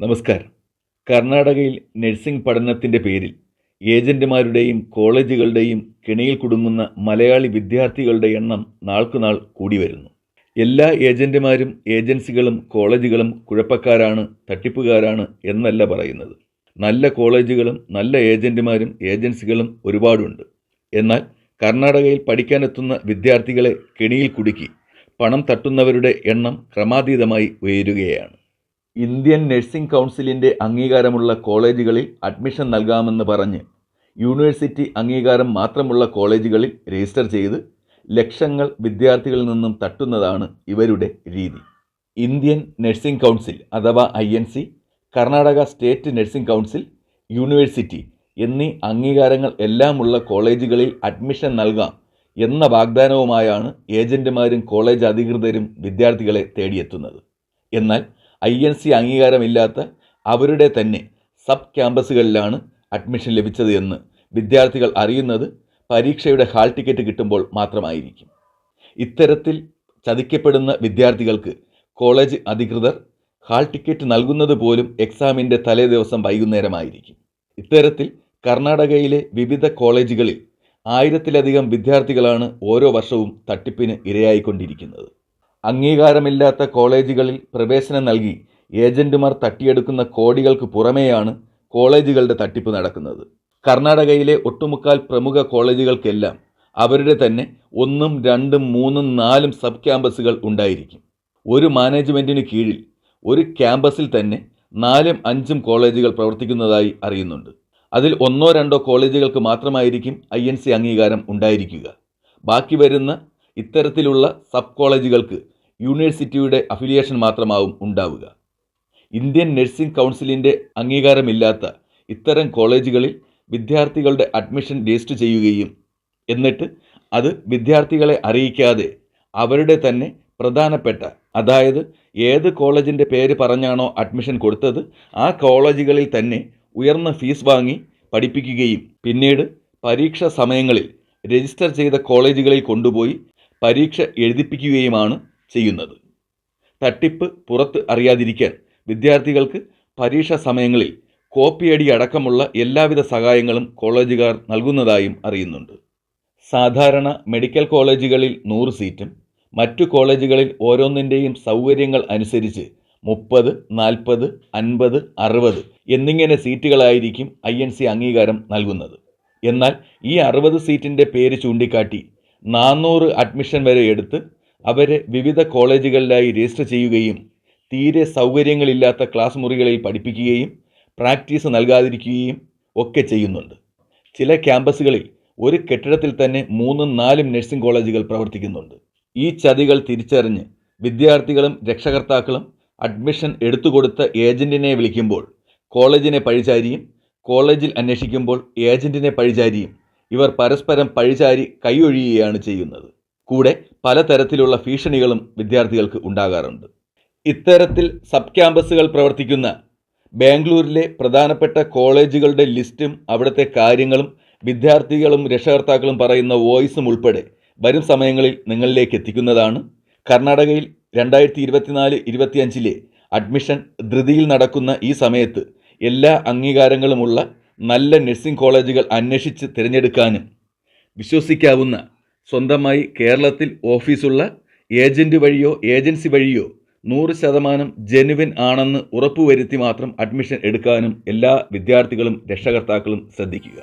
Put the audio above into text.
നമസ്കാരം. കർണാടകയിൽ നഴ്സിംഗ് പഠനത്തിൻ്റെ പേരിൽ ഏജന്റുമാരുടെയും കോളേജുകളുടെയും കെണിയിൽ കുടുങ്ങുന്ന മലയാളി വിദ്യാർത്ഥികളുടെ എണ്ണം നാൾക്കുനാൾ കൂടി വരുന്നു. എല്ലാ ഏജന്റുമാരും ഏജൻസികളും കോളേജുകളും കുഴപ്പക്കാരാണ്, തട്ടിപ്പുകാരാണ് എന്നല്ല പറയുന്നത്. നല്ല കോളേജുകളും നല്ല ഏജന്റുമാരും ഏജൻസികളും ഒരുപാടുണ്ട്. എന്നാൽ കർണാടകയിൽ പഠിക്കാനെത്തുന്ന വിദ്യാർത്ഥികളെ കെണിയിൽ കുടുക്കി പണം തട്ടുന്നവരുടെ എണ്ണം ക്രമാതീതമായി ഉയരുകയാണ്. ഇന്ത്യൻ നഴ്സിംഗ് കൗൺസിലിൻ്റെ അംഗീകാരമുള്ള കോളേജുകളിൽ അഡ്മിഷൻ നൽകാമെന്ന് പറഞ്ഞ് യൂണിവേഴ്സിറ്റി അംഗീകാരം മാത്രമുള്ള കോളേജുകളിൽ രജിസ്റ്റർ ചെയ്ത് ലക്ഷങ്ങൾ വിദ്യാർത്ഥികളിൽ നിന്നും തട്ടുന്നതാണ് ഇവരുടെ രീതി. ഇന്ത്യൻ നഴ്സിംഗ് കൗൺസിൽ അഥവാ INC, Karnataka state nursing council, university എന്നീ അംഗീകാരങ്ങൾ എല്ലാമുള്ള കോളേജുകളിൽ അഡ്മിഷൻ നൽകാം എന്ന വാഗ്ദാനവുമായാണ് ഏജന്റുമാരും കോളേജ് അധികൃതരും വിദ്യാർത്ഥികളെ തേടിയെത്തുന്നത്. എന്നാൽ INC അംഗീകാരമില്ലാത്ത അവരുടെ തന്നെ സബ് ക്യാമ്പസുകളിലാണ് അഡ്മിഷൻ ലഭിച്ചത് എന്ന് വിദ്യാർത്ഥികൾ അറിയുന്നത് പരീക്ഷയുടെ ഹാൾ ടിക്കറ്റ് കിട്ടുമ്പോൾ മാത്രമായിരിക്കും. ഇത്തരത്തിൽ ചതിക്കപ്പെടുന്ന വിദ്യാർത്ഥികൾക്ക് കോളേജ് അധികൃതർ ഹാൾ ടിക്കറ്റ് നൽകുന്നത് പോലും എക്സാമിൻ്റെ തലേ ദിവസം വൈകുന്നേരമായിരിക്കും. ഇത്തരത്തിൽ കർണാടകയിലെ വിവിധ കോളേജുകളിൽ 1000-ലധികം വിദ്യാർത്ഥികളാണ് ഓരോ വർഷവും തട്ടിപ്പിന് ഇരയായിക്കൊണ്ടിരിക്കുന്നത്. അംഗീകാരമില്ലാത്ത കോളേജുകളിൽ പ്രവേശനം നൽകി ഏജന്റുമാർ തട്ടിയെടുക്കുന്ന കോടികൾക്ക് പുറമെയാണ് കോളേജുകളുടെ തട്ടിപ്പ് നടക്കുന്നത്. കർണാടകയിലെ ഒട്ടുമുക്കാൽ പ്രമുഖ കോളേജുകൾക്കെല്ലാം അവരുടെ തന്നെ 1, 2, 3, 4 സബ് ക്യാമ്പസുകൾ ഉണ്ടായിരിക്കും. ഒരു മാനേജ്മെൻറ്റിന് കീഴിൽ ഒരു ക്യാമ്പസിൽ തന്നെ 4, 5 കോളേജുകൾ പ്രവർത്തിക്കുന്നതായി അറിയുന്നുണ്ട്. അതിൽ 1, 2 കോളേജുകൾക്ക് മാത്രമായിരിക്കും INC അംഗീകാരം ഉണ്ടായിരിക്കുക. ബാക്കി വരുന്ന ഇത്തരത്തിലുള്ള സബ് കോളേജുകൾക്ക് യൂണിവേഴ്സിറ്റിയുടെ അഫിലിയേഷൻ മാത്രമാവും ഉണ്ടാവുക. ഇന്ത്യൻ നഴ്സിംഗ് കൗൺസിലിൻ്റെ അംഗീകാരമില്ലാത്ത ഇത്തരം കോളേജുകളിൽ വിദ്യാർത്ഥികളുടെ അഡ്മിഷൻ രജിസ്റ്റർ ചെയ്യുകയും എന്നിട്ട് അത് വിദ്യാർത്ഥികളെ അറിയിക്കാതെ അവരുടെ തന്നെ പ്രധാനപ്പെട്ട, അതായത് ഏത് കോളേജിൻ്റെ പേര് പറഞ്ഞാണോ അഡ്മിഷൻ കൊടുത്തത് ആ കോളേജുകളിൽ തന്നെ ഉയർന്ന ഫീസ് വാങ്ങി പഠിപ്പിക്കുകയും പിന്നീട് പരീക്ഷാ സമയങ്ങളിൽ രജിസ്റ്റർ ചെയ്ത കോളേജുകളിൽ കൊണ്ടുപോയി പരീക്ഷ എഴുതിപ്പിക്കുകയുമാണ് ചെയ്യുന്നത്. തട്ടിപ്പ് പുറത്ത് അറിയാതിരിക്കാൻ വിദ്യാർത്ഥികൾക്ക് പരീക്ഷാ സമയങ്ങളിൽ കോപ്പിയടി അടക്കമുള്ള എല്ലാവിധ സഹായങ്ങളും കോളേജുകാർ നൽകുന്നതായും അറിയുന്നുണ്ട്. സാധാരണ മെഡിക്കൽ കോളേജുകളിൽ 100 സീറ്റും മറ്റു കോളേജുകളിൽ ഓരോന്നിൻ്റെയും സൗകര്യങ്ങൾ അനുസരിച്ച് 30, 40, 50, 60 എന്നിങ്ങനെ സീറ്റുകളായിരിക്കും INC അംഗീകാരം നൽകുന്നത്. എന്നാൽ ഈ 60 സീറ്റിൻ്റെ പേര് ചൂണ്ടിക്കാട്ടി 400 അഡ്മിഷൻ വരെ എടുത്ത് അവരെ വിവിധ കോളേജുകളിലായി രജിസ്റ്റർ ചെയ്യുകയും തീരെ സൗകര്യങ്ങളില്ലാത്ത ക്ലാസ് മുറികളിൽ പഠിപ്പിക്കുകയും പ്രാക്ടീസ് നൽകാതിരിക്കുകയും ഒക്കെ ചെയ്യുന്നുണ്ട്. ചില ക്യാമ്പസുകളിൽ ഒരു കെട്ടിടത്തിൽ തന്നെ 3, 4 നഴ്സിംഗ് കോളേജുകൾ പ്രവർത്തിക്കുന്നുണ്ട്. ഈ ചതികൾ തിരിച്ചറിഞ്ഞ് വിദ്യാർത്ഥികളും രക്ഷകർത്താക്കളും അഡ്മിഷൻ എടുത്തുകൊടുത്ത ഏജന്റിനെ വിളിക്കുമ്പോൾ കോളേജിനെ പഴിചാരിയും കോളേജിൽ അന്വേഷിക്കുമ്പോൾ ഏജന്റിനെ പഴിചാരിയും ഇവർ പരസ്പരം പഴിചാരി കൈയൊഴിയുകയാണ് ചെയ്യുന്നത്. കൂടെ പലതരത്തിലുള്ള ഭീഷണികളും വിദ്യാർത്ഥികൾക്ക് ഉണ്ടാകാറുണ്ട്. ഇത്തരത്തിൽ സബ് ക്യാമ്പസുകൾ പ്രവർത്തിക്കുന്ന ബാംഗ്ലൂരിലെ പ്രധാനപ്പെട്ട കോളേജുകളുടെ ലിസ്റ്റും അവിടുത്തെ കാര്യങ്ങളും വിദ്യാർത്ഥികളും രക്ഷകർത്താക്കളും പറയുന്ന വോയിസും ഉൾപ്പെടെ വരും സമയങ്ങളിൽ നിങ്ങളിലേക്ക് എത്തിക്കുന്നതാണ്. കർണാടകയിൽ 2024-25 അഡ്മിഷൻ ധൃതിയിൽ നടക്കുന്ന ഈ സമയത്ത് എല്ലാ അംഗീകാരങ്ങളുമുള്ള നല്ല നഴ്സിംഗ് കോളേജുകൾ അന്വേഷിച്ച് തിരഞ്ഞെടുക്കാനും വിശ്വസിക്കാവുന്ന, സ്വന്തമായി കേരളത്തിൽ ഓഫീസുള്ള ഏജന്റ് വഴിയോ ഏജൻസി വഴിയോ 100% ജെനുവിൻ ആണെന്ന് ഉറപ്പുവരുത്തി മാത്രം അഡ്മിഷൻ എടുക്കാനും എല്ലാ വിദ്യാർത്ഥികളും രക്ഷകർത്താക്കളും ശ്രദ്ധിക്കുക.